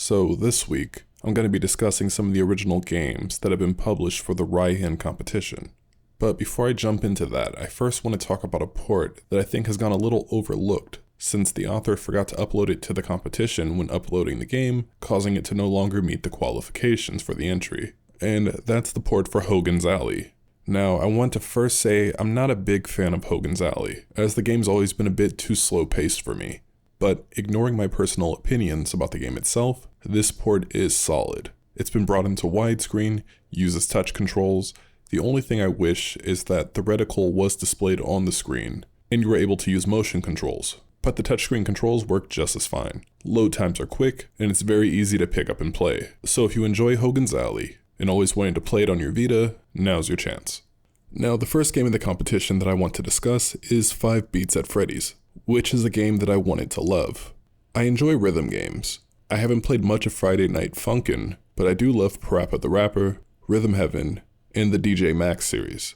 So this week, I'm going to be discussing some of the original games that have been published for the ReiHEN competition. But before I jump into that, I first want to talk about a port that I think has gone a little overlooked, since the author forgot to upload it to the competition when uploading the game, causing it to no longer meet the qualifications for the entry. And that's the port for Hogan's Alley. Now, I want to first say I'm not a big fan of Hogan's Alley, as the game's always been a bit too slow-paced for me. But ignoring my personal opinions about the game itself, this port is solid. It's been brought into widescreen, uses touch controls. The only thing I wish is that the reticle was displayed on the screen, and you were able to use motion controls. But the touchscreen controls work just as fine. Load times are quick, and it's very easy to pick up and play. So if you enjoy Hogan's Alley, and always wanting to play it on your Vita, now's your chance. Now, the first game in the competition that I want to discuss is 5 Beats at Freddy's, which is a game that I wanted to love. I enjoy rhythm games. I haven't played much of Friday Night Funkin', but I do love Parappa the Rapper, Rhythm Heaven, and the DJ Max series.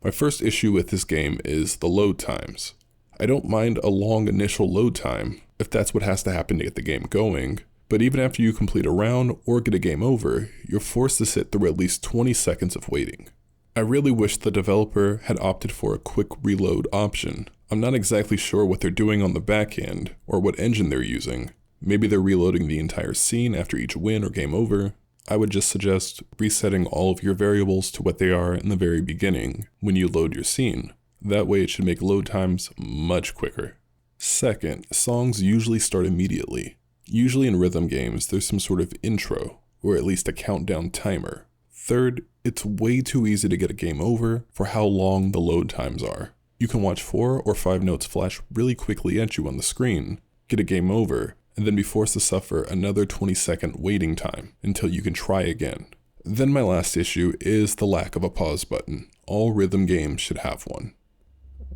My first issue with this game is the load times. I don't mind a long initial load time, if that's what has to happen to get the game going, but even after you complete a round or get a game over, you're forced to sit through at least 20 seconds of waiting. I really wish the developer had opted for a quick reload option. I'm not exactly sure what they're doing on the back end, or what engine they're using. Maybe they're reloading the entire scene after each win or game over. I would just suggest resetting all of your variables to what they are in the very beginning when you load your scene. That way it should make load times much quicker. Second, songs usually start immediately. Usually in rhythm games, there's some sort of intro, or at least a countdown timer. Third, it's way too easy to get a game over for how long the load times are. You can watch 4 or 5 notes flash really quickly at you on the screen, get a game over, and then be forced to suffer another 20-second waiting time until you can try again. Then my last issue is the lack of a pause button. All rhythm games should have one.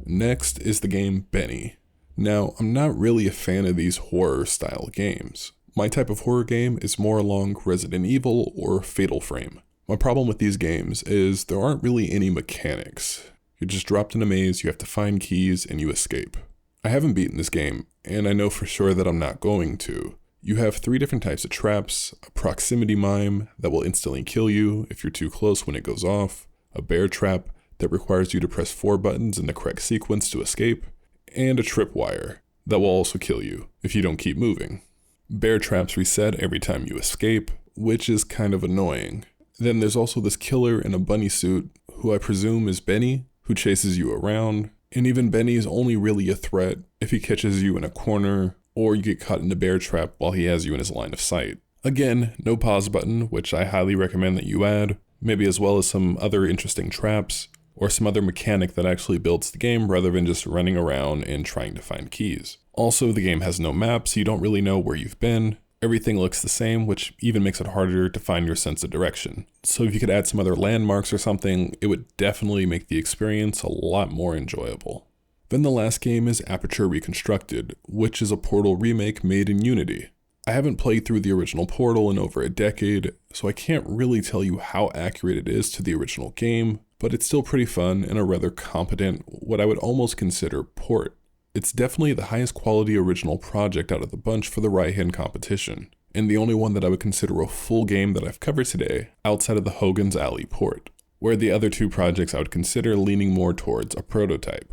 Next is the game Benny. Now, I'm not really a fan of these horror-style games. My type of horror game is more along Resident Evil or Fatal Frame. My problem with these games is there aren't really any mechanics. You're just dropped in a maze, you have to find keys, and you escape. I haven't beaten this game, and I know for sure that I'm not going to. You have 3 different types of traps, a proximity mime that will instantly kill you if you're too close when it goes off, a bear trap that requires you to press 4 buttons in the correct sequence to escape, and a tripwire that will also kill you if you don't keep moving. Bear traps reset every time you escape, which is kind of annoying. Then there's also this killer in a bunny suit, who I presume is Benny, who chases you around, and even Benny's only really a threat if he catches you in a corner, or you get caught in a bear trap while he has you in his line of sight. Again, no pause button, which I highly recommend that you add, maybe as well as some other interesting traps, or some other mechanic that actually builds the game rather than just running around and trying to find keys. Also, the game has no map, so you don't really know where you've been. Everything looks the same, which even makes it harder to find your sense of direction. So if you could add some other landmarks or something, it would definitely make the experience a lot more enjoyable. Then the last game is Aperture Reconstructed, which is a Portal remake made in Unity. I haven't played through the original Portal in over a decade, so I can't really tell you how accurate it is to the original game, but it's still pretty fun and a rather competent, what I would almost consider port. It's definitely the highest quality original project out of the bunch for the ReiHEN competition, and the only one that I would consider a full game that I've covered today outside of the Hogan's Alley port, where the other 2 projects I would consider leaning more towards a prototype.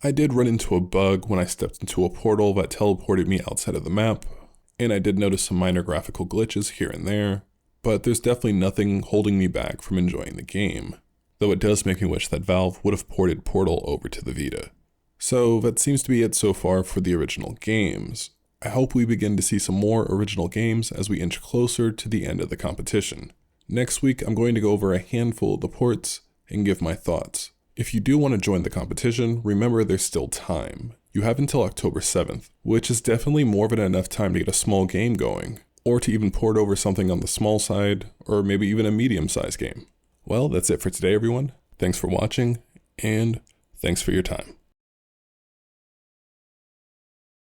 I did run into a bug when I stepped into a portal that teleported me outside of the map, and I did notice some minor graphical glitches here and there, but there's definitely nothing holding me back from enjoying the game, though it does make me wish that Valve would have ported Portal over to the Vita. So that seems to be it so far for the original games. I hope we begin to see some more original games as we inch closer to the end of the competition. Next week, I'm going to go over a handful of the ports and give my thoughts. If you do want to join the competition, remember there's still time. You have until October 7th, which is definitely more than enough time to get a small game going, or to even port over something on the small side, or maybe even a medium-sized game. Well, that's it for today, everyone. Thanks for watching, and thanks for your time.